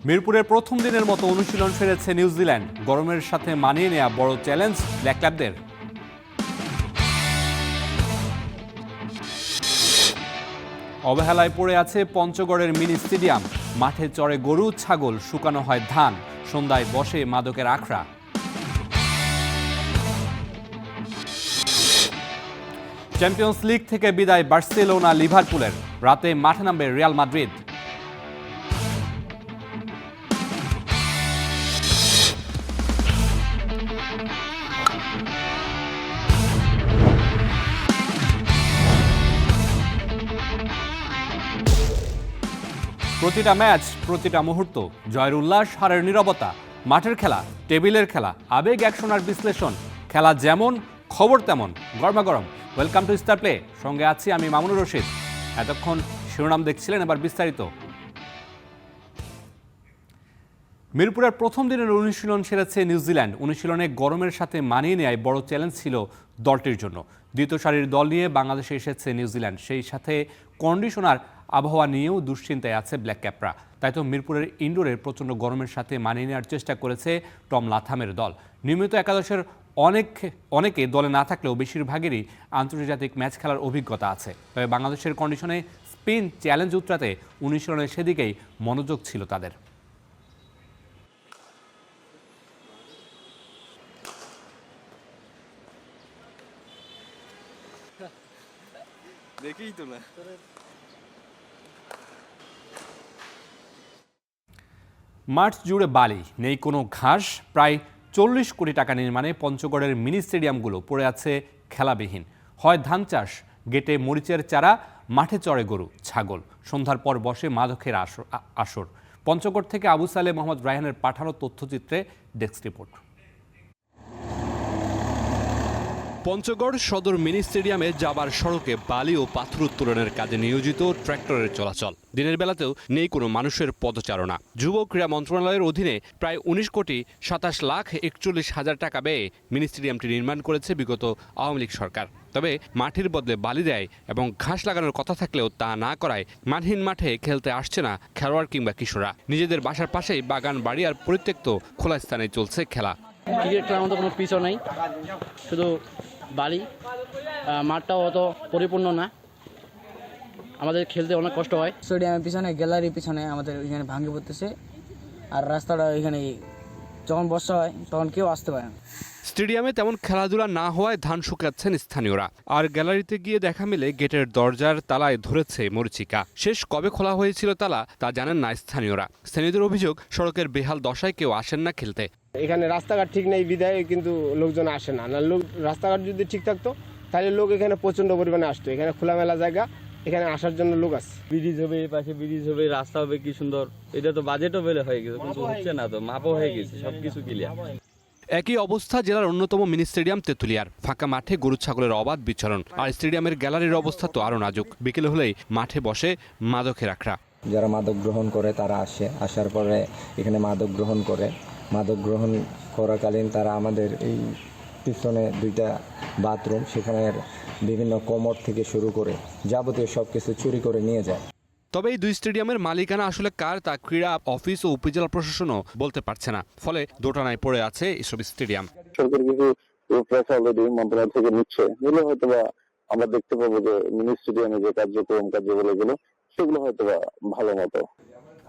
মিরপুরের প্রথম দিনের মতো অনুশীলন সেরেছে নিউজিল্যান্ড। গরমের সাথে মানিয়ে নেওয়া বড় চ্যালেঞ্জ ব্ল্যাক ক্যাপদের। অবহেলায় পড়ে আছে পঞ্চগড়ের মিনি স্টেডিয়াম। মাঠে চড়ে গরু ছাগল, শুকানো হয় ধান, সন্ধ্যায় বসে মাদকের আখড়া। চ্যাম্পিয়ন্স লিগ থেকে বিদায় বার্সেলোনা লিভারপুলের। রাতে মাঠে নামবে রিয়াল মাদ্রিদ। প্রতিটা ম্যাচ, প্রতিটা মুহূর্ত, জয়ের উল্লাস, হারের নীরবতা। মাঠের খেলা, টেবিলের খেলা, আবেগ একশোনার বিশ্লেষণ। খেলা যেমন, খবর তেমন, গরমাগরম। Welcome to star play. সঙ্গে আছি আমি মামুনুর রশিদ। এতক্ষণ শিরোনাম দেখছিলেন, এবার বিস্তারিত। মিরপুরের প্রথম দিনের অনুশীলন সেরেছে নিউজিল্যান্ড। অনুশীলনে গরমের সাথে মানিয়ে নেওয়াই বড় চ্যালেঞ্জ ছিল দলটির জন্য। দ্বিতীয় সারির দল নিয়ে বাংলাদেশে এসেছে নিউজিল্যান্ড, সেই সাথে কন্ডিশনার আবহাওয়া নিয়েও দুশ্চিন্তায় আছে ব্ল্যাক ক্যাপরা। তাই তো মিরপুরের ইনডোরের প্রচণ্ড গরমের সাথে মানিয়ে নেওয়ার চেষ্টা করেছে টম লাথামের দল। নিয়মিত একাদশের অনেকে দলে না থাকলেও বেশিরভাগেরই আন্তর্জাতিক ম্যাচ খেলার অভিজ্ঞতা আছে। তবে বাংলাদেশের কন্ডিশনে স্পিন চ্যালেঞ্জ উতরাতে অনুশীলনের সেদিকেই মনোযোগ ছিল তাদের। দেখেই তো না। মাঠ জুড়ে বালি, নেই কোনো ঘাস। প্রায় 40 কোটি টাকা নির্মাণে পঞ্চগড়ের মিনি স্টেডিয়ামগুলো পড়ে আছে খেলাবিহীন। হয় ধান চাষ, গেটে মরিচের চারা, মাঠে চড়ে গরু ছাগল, সন্ধ্যার পর বসে মাদকের আসর। পঞ্চগড় থেকে আবু সালে মোহাম্মদ রায়হানের পাঠানো তথ্যচিত্রে ডেস্ক রিপোর্ট। পঞ্চগড় সদর মিনি স্টেডিয়ামে যাবার সড়কে বালি ও পাথর উত্তোলনের কাজে নিয়োজিত ট্র্যাক্টরের চলাচল। দিনের বেলাতেও নেই কোনো মানুষের পদচারণা। যুব ক্রীড়া মন্ত্রণালয়ের অধীনে প্রায় 19,27,41,000 টাকা ব্যয়ে মিনি স্টেডিয়ামটি নির্মাণ করেছে বিগত আওয়ামী লীগ সরকার। তবে মাটির বদলে বালি দেয় এবং ঘাস লাগানোর কথা থাকলেও তা না করায় মানহীন মাঠে খেলতে আসছে না খেলোয়াড় কিংবা কিশোররা। নিজেদের বাসার পাশেই বাগান বাড়ি আর পরিত্যক্ত খোলা স্থানে চলছে খেলা। ক্রিকেট খেলার মতো কোনো পিচও নাই, শুধু বালি। মাঠটাও অত পরিপূর্ণ না, আমাদের খেলতে অনেক কষ্ট হয়। স্টেডিয়ামের পিছনে, গ্যালারির পিছনে আমাদের এখানে ভাঙে পড়তেছে, আর রাস্তাটা এখানে যখন বর্ষা হয় তখন কেউ আসতে পারে না। স্টেডিয়ামে তেমন খেলাধুলা না হওয়ায় ধান শুকাচ্ছেন স্থানীয়রা। আর গ্যালারিতে গিয়ে দেখা মেলে গেটের দরজার তালায় ধরেছে মরিচিকা। শেষ কবে খোলা হয়েছিল তালা তা জানেন না স্থানীয়রা। স্থানীয়দের অভিযোগ, সড়কের বেহাল দশায় কেউ আসেন না খেলতে। এখানে রাস্তাঘাট ঠিক নেই বিধায় কিন্তু লোকজন আসে না। লোক রাস্তাঘাট যদি ঠিক থাকতো তাহলে লোক এখানে প্রচন্ড পরিমাণে আসতো। এখানে খোলামেলা জায়গা, এখানে আসার জন্য লোক আসছে। ব্রিজ হবে, এই পাশে ব্রিজ হবে, রাস্তা হবে, কি সুন্দর। এটা তো বাজেটও বেলে হয়ে গেছে, কিন্তু হচ্ছে না তো, মাপও হয়ে গেছে, সবকিছু ক্লিয়ার। একই অবস্থা জেলার অন্যতম মিনি স্টেডিয়াম তেঁতুলিয়ার। ফাঁকা মাঠে গরু ছাগলের অবাধ বিচরণ। আর স্টেডিয়ামের গ্যালারির অবস্থা তো আরও নাজুক। বিকেল হলেই মাঠে বসে মাদকের আখড়া। যারা মাদক গ্রহণ করে তারা আসার পরে এখানে মাদক গ্রহণ করে। মাদক গ্রহণ করাকালীন তারা আমাদের এই পিছনে 2টা বাথরুম, সেখানের বিভিন্ন কোমর থেকে শুরু করে যাবতীয় সব কিছু চুরি করে নিয়ে যায়। তবে এই দুই স্টেডিয়ামের মালিকানা আসলে কার তা ক্রীড়া অফিস ও উপজেলা প্রশাসনও বলতে পারছে না। ফলে দোটানায় পড়ে আছে এসব স্টেডিয়াম। সরকার কিছু রূপরেখা অলরেডি মন্ত্রণালয় থেকে নিচ্ছে, এগুলো হয়তো বা আমরা দেখতে পাবো যে মিনি স্টেডিয়ামে যে কার্যবলীগুলো সেগুলো হয়তো বা ভালো মতো।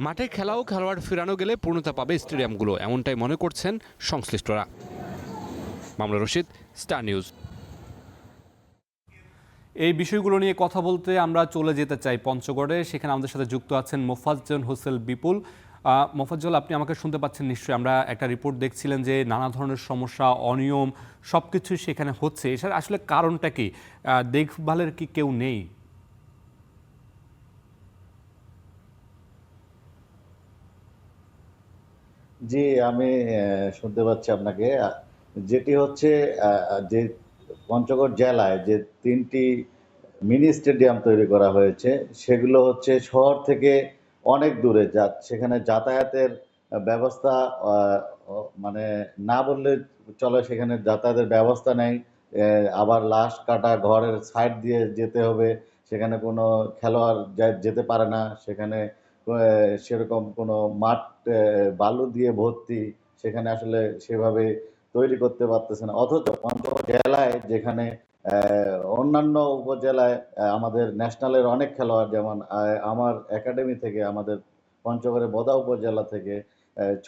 মাঠে খেলা ও খেলোয়াড় ফেরানো গেলে পূর্ণতা পাবে স্টেডিয়ামগুলো, এমনটাই মনে করছেন সংশ্লিষ্টরা। Mamunur Rashid, star news. এই বিষয়গুলো নিয়ে কথা বলতে আমরা চলে যেতে চাই পঞ্চগড়ে। সেখানে আমাদের সাথে যুক্ত আছেন মোফাজ্জল হোসেন বিপুল। মোফাজ্জল, আপনি আমাকে শুনতে পাচ্ছেন নিশ্চয়ই? আমরা একটা রিপোর্ট দেখছিলেন যে নানা ধরনের সমস্যা, অনিয়ম সবকিছু সেখানে হচ্ছে। এটার আসলে কারণটা কি? দেখভালের কি কেউ নেই? জি, আমি শুনতে পাচ্ছি আপনাকে। যেটি হচ্ছে যে পঞ্চগড় জেলায় যে 3টি মিনি স্টেডিয়াম তৈরি করা হয়েছে, সেগুলো হচ্ছে শহর থেকে অনেক দূরে। সেখানে যাতায়াতের ব্যবস্থা মানে না বললে চলে, সেখানে যাতায়াতের ব্যবস্থা নেই। আবার লাশ কাটা ঘরের সাইড দিয়ে যেতে হবে, সেখানে কোনো খেলোয়াড় যেতে পারে না, সেখানে সেরকম কোনো মাঠ বালু দিয়ে ভর্তি সেখানে আসলে সেভাবে তৈরি করতে পারতেছে না। অথচ পঞ্চগড় জেলায় যেখানে অন্যান্য উপজেলায় আমাদের ন্যাশনালের অনেক খেলোয়াড়, যেমন আমার একাডেমি থেকে আমাদের পঞ্চগড়ের বোদা উপজেলা থেকে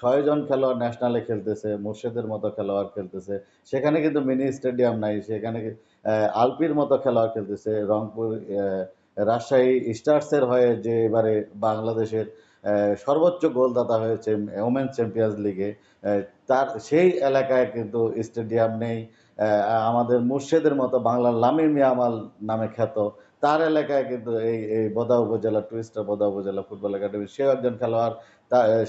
6 জন খেলোয়াড় ন্যাশনালে খেলতেছে, মুর্শেদের মতো খেলোয়াড় খেলতেছে। সেখানে কিন্তু মিনি স্টেডিয়াম নাই, সেখানে আলপির মতো খেলোয়াড় খেলতেছে। রংপুর রাজশাহী স্টার্সের হয়ে যে এবারে বাংলাদেশের সর্বোচ্চ গোলদাতা হয়েছে ওমেন্স চ্যাম্পিয়ন্স লিগে, তার সেই এলাকায় কিন্তু স্টেডিয়াম নেই। আমাদের মুর্শেদের মতো বাংলার লামির মিয়ামাল নামে খ্যাত, তার এলাকায় কিন্তু এই বোদা উপজেলা টুইস্টার বোদা উপজেলা ফুটবল একাডেমি, সেও একজন খেলোয়াড়,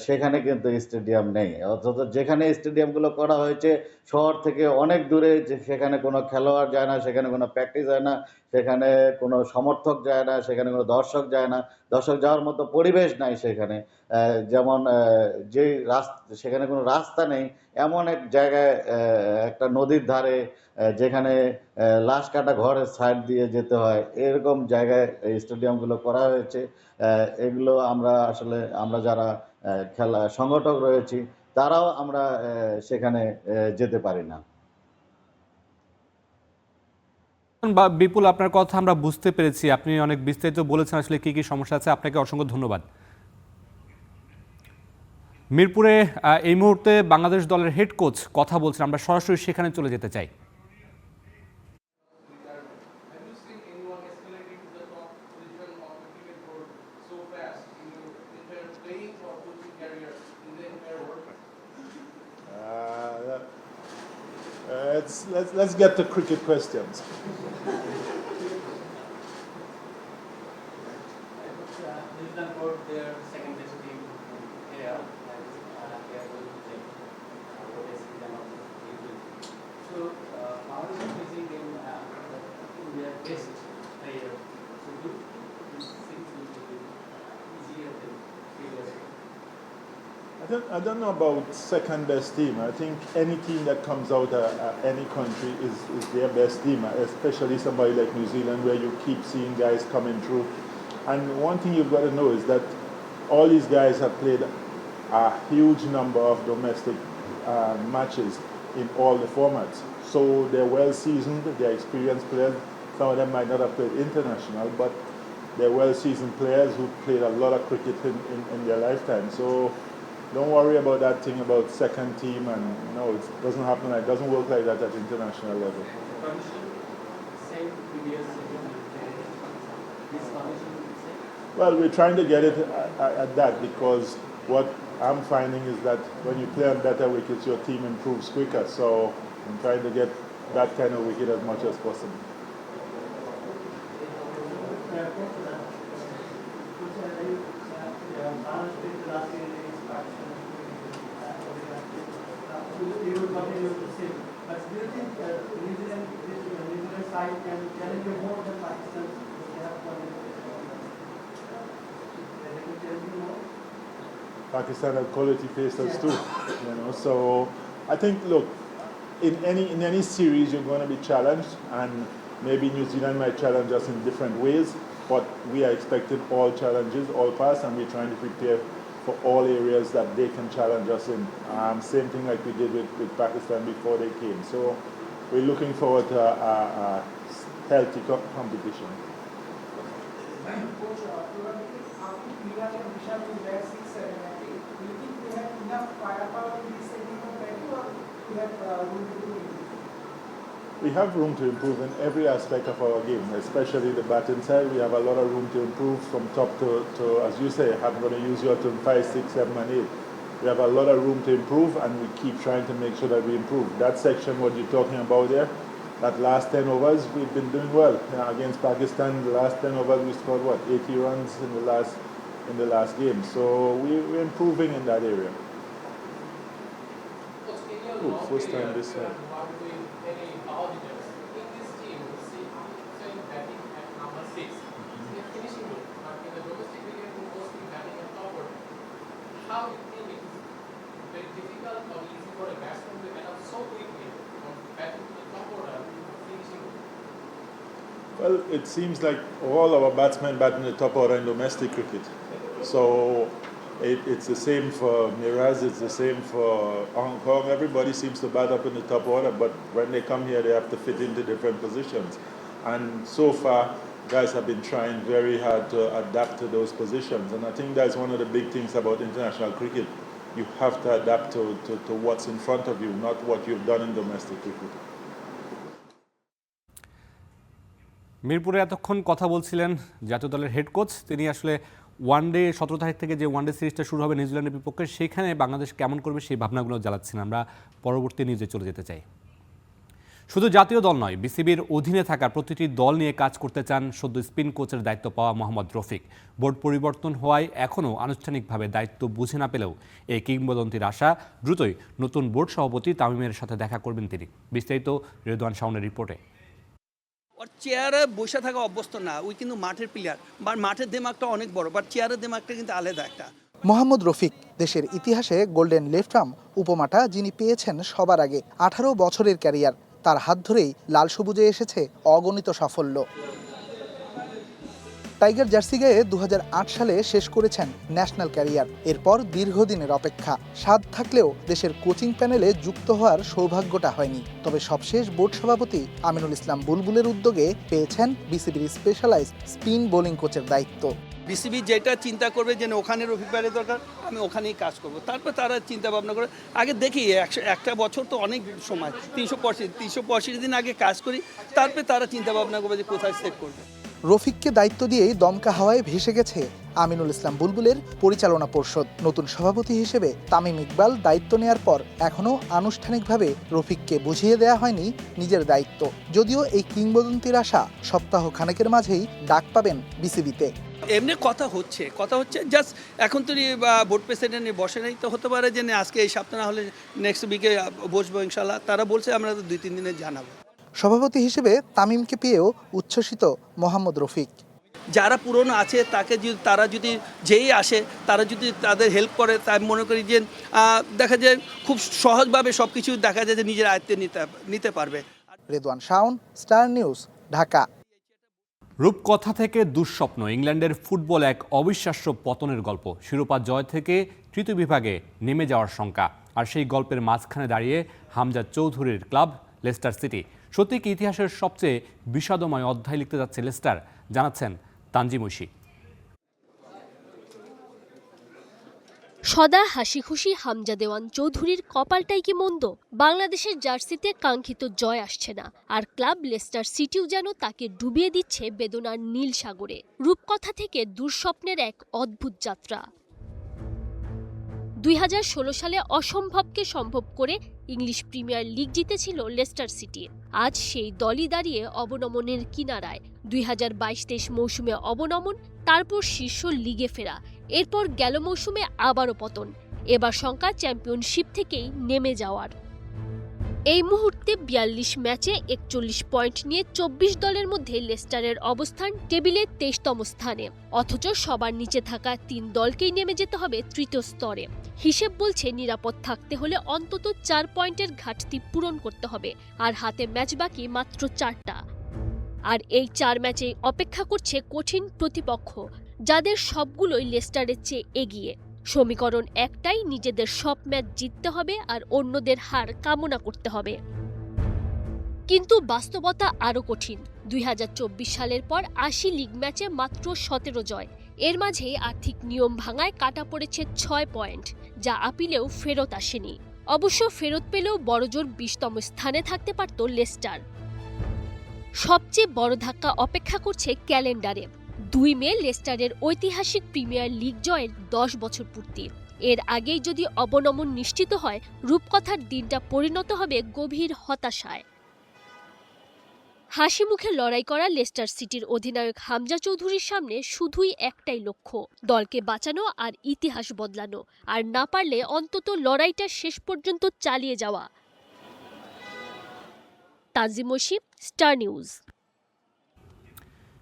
সেখানে কিন্তু স্টেডিয়াম নেই। অথচ যেখানে স্টেডিয়ামগুলো করা হয়েছে শহর থেকে অনেক দূরে, সেখানে কোনো খেলোয়াড় যায় না, সেখানে কোনো প্র্যাকটিস হয় না, সেখানে কোনো সমর্থক যায় না, সেখানে কোনো দর্শক যায় না, দর্শক যাওয়ার মতো পরিবেশ নাই সেখানে। যেমন যে সেখানে কোনো রাস্তা নেই, এমন এক জায়গায় একটা নদীর ধারে যেখানে লাশ কাটা ঘরের সাইড দিয়ে যেতে হয়, এরকম জায়গায় এই স্টেডিয়ামগুলো করা হয়েছে। এগুলো আমরা আসলে আমরা যারা খেলা সংগঠক রয়েছি তারাও আমরা সেখানে যেতে পারি না। বা বিপুল, আপনার কথা আমরা বুঝতে পেরেছি, আপনি অনেক বিস্তারিত বলেছেন আসলে কি কি সমস্যা আছে। আপনাকে অসংখ্য ধন্যবাদ। মিরপুরে এই মুহূর্তে বাংলাদেশ দলের হেড কোচ কথা বলছেন, আমরা সরাসরি সেখানে চলে যেতে চাই। Let's get to cricket questions. I don't know about second best team. I think any team that comes out of any country is their best team, especially somebody like New Zealand where you keep seeing guys coming through. And one thing you've got to know is that all these guys have played a huge number of domestic matches in all the formats. So they're well seasoned, they're experienced players. Some of them might not have played international, but they're well seasoned players who played a lot of cricket in their lifetime. So don't worry about that thing about second team, and no, it doesn't happen. It doesn't work like that at international level. Well, we're trying to get it at that, because what I'm finding is that when you play on better wickets, your team improves quicker. So I'm trying to get that kind of wicket as much as possible. Pakistan have quality pacers too, you know. So I think, look, in any series you're going to be challenged, and maybe New Zealand might challenge us in different ways, but we are expecting all challenges, all pass, and we're trying to prepare for all areas that they can challenge us in. Same thing like we did with Pakistan before they came. So we're looking forward to a healthy competition. We have room to improve in every aspect of our game, especially the batting side. We have a lot of room to improve from top to as you say, I'm going to use your term 5, 6, 7, and 8. We have a lot of room to improve, and we keep trying to make sure that we improve. That section, what you're talking about there, that last 10 overs, we've been doing well. Against Pakistan, the last 10 overs, we scored, 80 runs in the last game. So we're improving in that area. Oh, first time this side. How do you think it is very difficult or easy for a batsman to get up so quickly from batting to the top order to finishing? Well, it seems like all our batsmen bat in the top order in domestic cricket. So it's the same for Miraz, it's the same for Hong Kong. Everybody seems to bat up in the top order, but when they come here, they have to fit into different positions. And so far, guys have been trying very hard to adapt to those positions. And I think that's one of the big things about international cricket. You have to adapt to what's in front of you, not what you've done in domestic cricket. মিরপুরে এতক্ষণ কথা বলছিলেন জাতীয় দলের head coach. তিনি আসলে one day 17 তারিখ থেকে যে ওয়ানডে সিরিজটা শুরু হবে নিউজিল্যান্ডের বিপক্ষে, সেখানে বাংলাদেশ কেমন করবে সেই ভাবনাগুলো জ্বালাচ্ছেন। আমরা পরবর্তী নিউজে চলে যেতে চাই। শুধু জাতীয় দল নয়, বিসিবির অধীনে থাকা প্রতিটি দল নিয়ে কাজ করতে চান সদ্য স্পিন কোচের দায়িত্ব পাওয়া মোহাম্মদ রফিক। বোর্ড পরিবর্তন হওয়ায় এখনও আনুষ্ঠানিকভাবে দায়িত্ব বুঝে না পেলেও এই কিংবদন্তির আশা দ্রুতই নতুন বোর্ড সভাপতি তামিমের সাথে দেখা করবেন তিনি। বিস্তারিত রেদওয়ান শাওনের রিপোর্টে। ওর চেয়ারে বসে থাকা অভ্যস্ত না, ওই কিন্তু মাঠের প্লেয়ার, বা মাঠের দিমাগটা অনেক বড়, বাট চেয়ারের দিমাগটা কিন্তু আলাদা একটা। মোহাম্মদ রফিক দেশের ইতিহাসে গোল্ডেন লেফট আর্ম উপমাটা যিনি পেয়েছেন সবার আগে। 18 বছরের ক্যারিয়ার, তার হাত ধরেই লাল সবুজে এসেছে অগণিত সাফল্য। টাইগার জার্সি গায়ে 2008 সালে শেষ করেছেন ন্যাশনাল ক্যারিয়ার। এরপর দীর্ঘদিনের অপেক্ষা, স্বাদ থাকলেও দেশের কোচিং প্যানেলে যুক্ত হওয়ার সৌভাগ্যটা হয়নি। তবে সবশেষ বোর্ড সভাপতি আমিনুল ইসলাম বুলবুলের উদ্যোগে পেয়েছেন বিসিবির স্পেশালাইজড স্পিন বোলিং কোচের দায়িত্ব। বিসিবি যেটা চিন্তা করবে যে ওখানে রফিক ভাইয়ের দরকার, আমি ওখানেই কাজ করব, তারপর তারা চিন্তা ভাবনা করে আগে দেখি একটা বছর তো অনেক সময়, 365 দিন আগে কাজ করি, তারপরে তারা চিন্তা ভাবনা করবে যে কোথায় সেট করবে। রফিককে দায়িত্ব দিয়েই দমকা হাওয়ায় ভেসে গেছে আমিনুল ইসলাম বুলবুলের পরিচালনা পর্ষদ। নতুন সভাপতি হিসেবে তামিম ইকবাল দায়িত্ব নেয়ার পর এখনও আনুষ্ঠানিকভাবে রফিককে বুঝিয়ে দেয়া হয়নি নিজের দায়িত্ব। যদিও এই কিংবদন্তির আশা সপ্তাহ খানেকের মাঝেই ডাক পাবেন বিসিবিতে। এমনি কথা হচ্ছে জাস্ট এখন তো বোর্ড প্রেসিডেন্ট বসে নেই, তো হতে পারে যে আজকে এই সপ্তাহ না হলে নেক্সট উইকে বসবো ইনশাল্লাহ। তারা বলছে আমরা তো 2-3 দিনে জানাবো। সভাপতি হিসেবে তামিমকে পেয়েও উচ্ছ্বসিত মোহাম্মদ রফিক। যারা পুরনো আছে তারা যদি যেই আসে, তারা যদি তাদের হেল্প করে, তাই মনে করি যে দেখা যায় খুব সহজভাবে সব কিছু দেখা যায় যে নিজের আয়ত্তে নিতে পারবে। Redwan Shaon, star news, Dhaka. রূপকথা থেকে দুঃস্বপ্ন, ইংল্যান্ডের ফুটবল এক অবিশ্বাস্য পতনের গল্প। শিরোপা জয় থেকে তৃতীয় বিভাগে নেমে যাওয়ার শঙ্কা, আর সেই গল্পের মাঝখানে দাঁড়িয়ে হামজা চৌধুরীর ক্লাব লেস্টার সিটি। সত্যি কি ইতিহাসের সবচেয়ে বিষাদময় অধ্যায় লিখতে যাচ্ছে লেস্টার? জানাচ্ছেন তানজিম ঐশী। সদা হাসি খুশি হামজা দেওয়ান চৌধুরীর কপালটাই কি মন্দ? বাংলাদেশের জার্সিতে কাঙ্ক্ষিত জয় আসছে না, আর ক্লাব লেস্টার সিটিও যেন তাকে ডুবিয়ে দিচ্ছে বেদনার নীল সাগরে। রূপকথা থেকে দুঃস্বপ্নের এক অদ্ভুত যাত্রা। 2016 সালে অসম্ভবকে সম্ভব করে ইংলিশ প্রিমিয়ার লিগ জিতেছিল লেস্টার সিটি। আজ সেই দলই দাঁড়িয়ে অবনমনের কিনারায়। 2022-23 মৌসুমে অবনমন, তারপর শীর্ষ লিগে ফেরা, এরপর গেল মৌসুমে আবারও পতন। এবার শঙ্কা চ্যাম্পিয়নশিপ থেকেই নেমে যাওয়ার। এই মুহূর্তে 42 ম্যাচে 41 পয়েন্ট নিয়ে 24 দলের মধ্যে লেস্টারের অবস্থান টেবিলে 23তম স্থানে। অথচ সবার নিচে থাকা 3 দলকেই নেমে যেতে হবে তৃতীয় স্তরে। হিসেব বলছে নিরাপদ থাকতে হলে অন্তত 4 পয়েন্টের ঘাটতি পূরণ করতে হবে, আর হাতে ম্যাচ বাকি মাত্র 4টা। আর এই 4 ম্যাচেই অপেক্ষা করছে কঠিন প্রতিপক্ষ, যাদের সবগুলোই লেস্টারের চেয়ে এগিয়ে। সমীকরণ একটাই, নিজেদের সব ম্যাচ জিততে হবে আর অন্যদের হার কামনা করতে হবে। কিন্তু বাস্তবতা আরও কঠিন। 2024 সালের পর 80 লিগ ম্যাচে মাত্র 17 জয়। এর মাঝেই আর্থিক নিয়ম ভাঙায় কাটা পড়েছে 6 পয়েন্ট, যা আপিলেও ফেরত আসেনি। অবশ্য ফেরত পেলেও বড়জোর 20তম স্থানে থাকতে পারত লেস্টার। সবচেয়ে বড় ধাক্কা অপেক্ষা করছে ক্যালেন্ডারে। 2 মে লেস্টারের ঐতিহাসিক প্রিমিয়ার লিগ জয়ের 10 বছর পূর্তি। এর আগেই যদি অবনমন নিশ্চিত হয়, রূপকথার দিনটা পরিণত হবে গভীর হতাশায়। হাসি মুখে লড়াই করা লেস্টার সিটির অধিনায়ক হামজা চৌধুরীর সামনে শুধুই একটাই লক্ষ্য, দলকে বাঁচানো আর ইতিহাস বদলানো, আর না পারলে অন্তত লড়াইটা শেষ পর্যন্ত চালিয়ে যাওয়া। Tanzim Oishi, star news.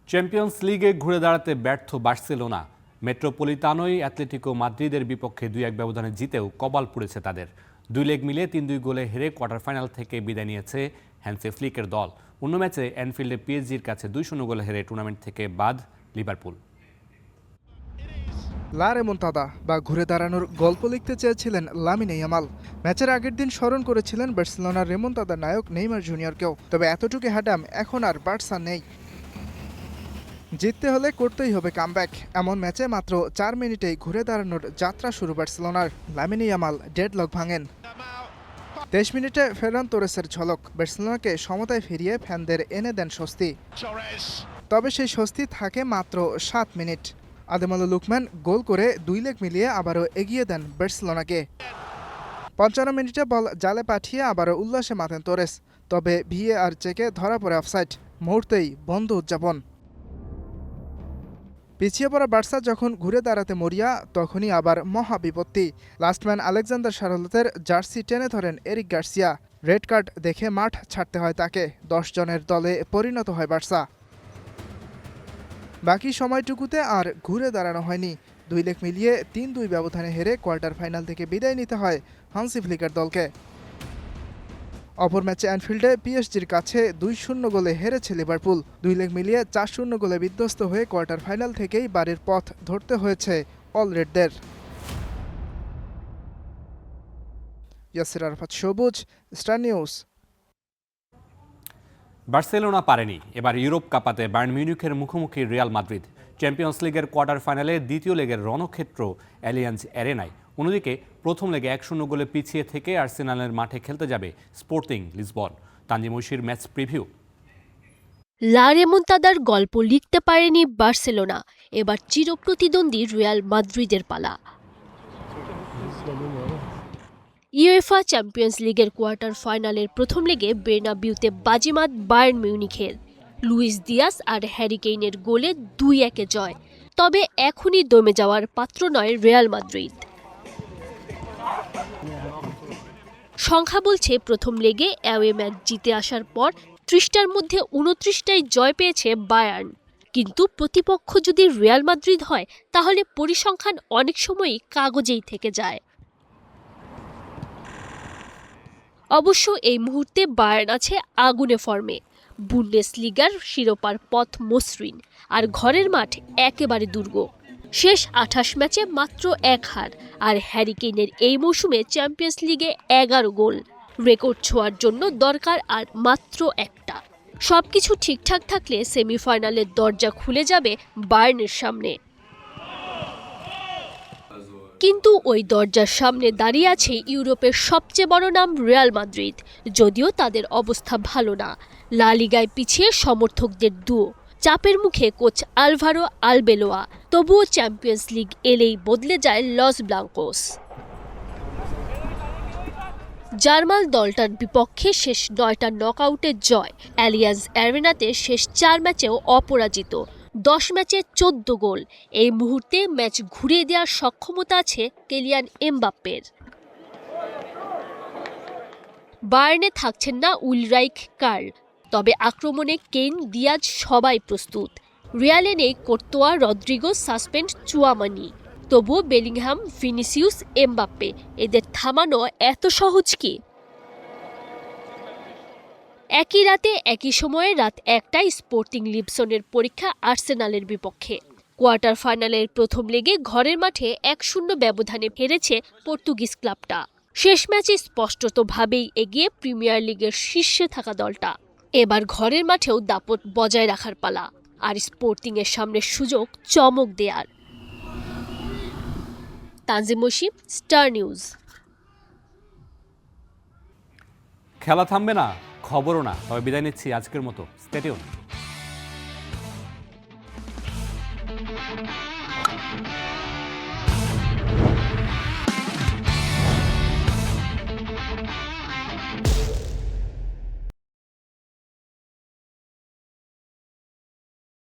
Champions লিগে ঘুরে দাঁড়াতে ব্যর্থ বার্সেলোনা। মেট্রোপলিতানোই অ্যাটলেটিকো মাদ্রিদের বিপক্ষে 2-1 ব্যবধানে জিতেও কপাল পুড়েছে তাদের। 2 লেগ মিলে 3-2 গোলে হেরে কোয়ার্টার ফাইনাল থেকে বিদায় নিয়েছে হ্যান্সি ফ্লিকের দল। অন্য ম্যাচে অ্যানফিল্ডে পিএসজির কাছে 2-0 গোলে হেরে টুর্নামেন্ট থেকে বাদ লিভারপুল। লা রেমন্তাদা বা ঘুরে দাঁড়ানোর গল্প লিখতে চেয়েছিলেন লামিনে ইয়ামাল। ম্যাচের আগের দিন স্মরণ করেছিলেন বার্সেলোনার রেমন্তাদার নায়ক নেইমার জুনিয়রকেও। তবে এতটুকু হ্যাডাম এখন আর বার্সা নেই। জিততে হলে করতেই হবে কামব্যাক। এমন ম্যাচে মাত্র 4 মিনিটেই ঘুরে দাঁড়ানোর যাত্রা শুরু বার্সেলোনার। Lamine Yamal deadlock ভাঙেন। 23 মিনিটে ফেরান তোরেসের ঝলক বার্সেলোনাকে সমতায় ফিরিয়ে ফ্যানদের এনে দেন স্বস্তি। তবে সেই স্বস্তি থাকে মাত্র 7 মিনিট। আদেমালো লুকম্যান গোল করে 2 লেগ মিলিয়ে আবারও এগিয়ে দেন বার্সেলোনাকে। 55 মিনিটে বল জালে পাঠিয়ে আবারও উল্লাসে মাতেন তোরেস। তবে ভিএআর চেকে ধরা পড়ে অফসাইড। মুহূর্তেই বন্ধ উদযাপন। পিছিয়ে পড়া বার্সা যখন ঘুরে দাঁড়াতে মরিয়া, তখনই আবার মহা বিপত্তি। লাস্টম্যান আলেকজান্ডার শার্লটের জার্সি টেনে ধরেন এরিক গার্সিয়া। রেড কার্ড দেখে মাঠ ছাড়তে হয় তাকে। 10 জনের দলে পরিণত হয় বার্সা। বাকি সময়টুকুতে আর ঘুরে দাঁড়ানো হয়নি। 2 লেগ মিলিয়ে 3-2 ব্যবধানে হেরে কোয়ার্টার ফাইনাল থেকে বিদায় নিতে হয় হান্সি ফ্লিকের দলকে। অপর ম্যাচে অ্যানফিল্ডে পিএসজির কাছে 2-0 গোলে হেরেছে লিভারপুল। 2 লেগ মিলিয়ে 4-0 গোলে বিধ্বস্ত হয়ে কোয়ার্টার ফাইনাল থেকেই বাড়ির পথ ধরতে হয়েছে অলরেডদের। ইয়াসির আরাফাত সবুজ, স্টার নিউজ। বার্সেলোনা পারেনি এবার ইউরোপ কাপাতে বায়ার্ন মিউনিখের মুখোমুখি রিয়াল মাদ্রিদ। চ্যাম্পিয়ন্স লিগের কোয়ার্টার ফাইনালে দ্বিতীয় লেগের রণক্ষেত্র অ্যালিয়াঞ্জ অ্যারেনায়। অন্যদিকে প্রথম লেগে 1-0 গোলে পিছিয়ে থেকে আর্সেনালের মাঠে খেলতে যাবে স্পোর্টিং লিসবন। তানজিম ঐশীর ম্যাচ প্রিভিউ। লা রেমন্তাদার গল্প লিখতে পারেনি বার্সেলোনা, এবার চিরপ্রতিদ্বন্দ্বী রিয়াল মাদ্রিদের পালা। ইউএফা চ্যাম্পিয়ন্স লিগের কোয়ার্টার ফাইনালের প্রথম লেগে বের্নাবিউতে বাজিমাত বায়ার্ন মিউনিখের। লুইস দিয়াস আর হ্যারি কেইনের গোলে 2-1 জয়। তবে এখনই দমে যাওয়ার পাত্র নয় রিয়াল মাদ্রিদ। সংখ্যা বলছে প্রথম লেগে অ্যাওয়ে ম্যাচ জিতে আসার পর 30টার মধ্যে 29টাই জয় পেয়েছে বায়ার্ন। কিন্তু প্রতিপক্ষ যদি রিয়াল মাদ্রিদ হয় তাহলে পরিসংখ্যান অনেক সময়ই কাগজেই থেকে যায়। অবশ্য এই মুহূর্তে বায়ার্ন আছে আগুনে ফর্মে। বুন্ডেসলিগার শিরোপার পথ মসৃণ, আর ঘরের মাঠ একেবারে দুর্গ। শেষ 28 ম্যাচে মাত্র 1 হার, আর হ্যারি কেইনের এই মৌসুমে চ্যাম্পিয়ন্স লিগে 11 গোল। রেকর্ড ছোঁয়ার জন্য দরকার আর মাত্র একটা। সবকিছু ঠিকঠাক থাকলে সেমিফাইনালের দরজা খুলে যাবে বায়ার্নের সামনে। কিন্তু ওই দরজার সামনে দাঁড়িয়ে আছে ইউরোপের সবচেয়ে বড় নাম রিয়াল মাদ্রিদ। যদিও তাদের অবস্থা ভালো না, লা লিগায় পিছিয়ে সমর্থকদের দুয়ো। চাপের মুখে কোচ আলভারো আলবেলোয়া। তবুও চ্যাম্পিয়ন্স লিগ এলেই বদলে যায় লস ব্লাঙ্কোস। জার্মান দলটার বিপক্ষে শেষ 9টা নকআউটের জয়। অ্যালিয়াঞ্জ অ্যারেনাতে শেষ 4 ম্যাচেও অপরাজিত। 10 ম্যাচে 14 গোল। এই মুহূর্তে ম্যাচ ঘুরিয়ে দেওয়ার সক্ষমতা আছে কিলিয়ান এমবাপ্পের। বায়ার্নে থাকছেন না উলরাইখ কার্ল, তবে আক্রমণে কেইন, দিয়াজ সবাই প্রস্তুত। রিয়ালে নেই কোর্তোয়া, রদ্রিগো, সাসপেন্ড চুয়ামানি। তবুও বেলিংহাম, ভিনিসিয়াস, এমবাপ্পে এদের থামানো এত সহজ কি? একই রাতে একই সময়ে রাত 1টায় স্পোর্টিং লিসবনের পরীক্ষা আর্সেনালের বিপক্ষে। কোয়ার্টার ফাইনালের প্রথম লেগে ঘরের মাঠে 1-0 ব্যবধানে হেরেছে পর্তুগিজ ক্লাবটা। শেষ ম্যাচে স্পষ্টতভাবেই এগিয়ে প্রিমিয়ার লিগের শীর্ষে থাকা দলটা। এবার ঘরের মাঠেও দাপট বজায় রাখার পালা, আর স্পোর্টিংয়ের সামনে সুযোগ চমক দেয়ার। Tanzim Oishi, star news. খেলা থামবে না, খবরও না, তবে বিদায় নিচ্ছি আজকের মতো। Stay tune.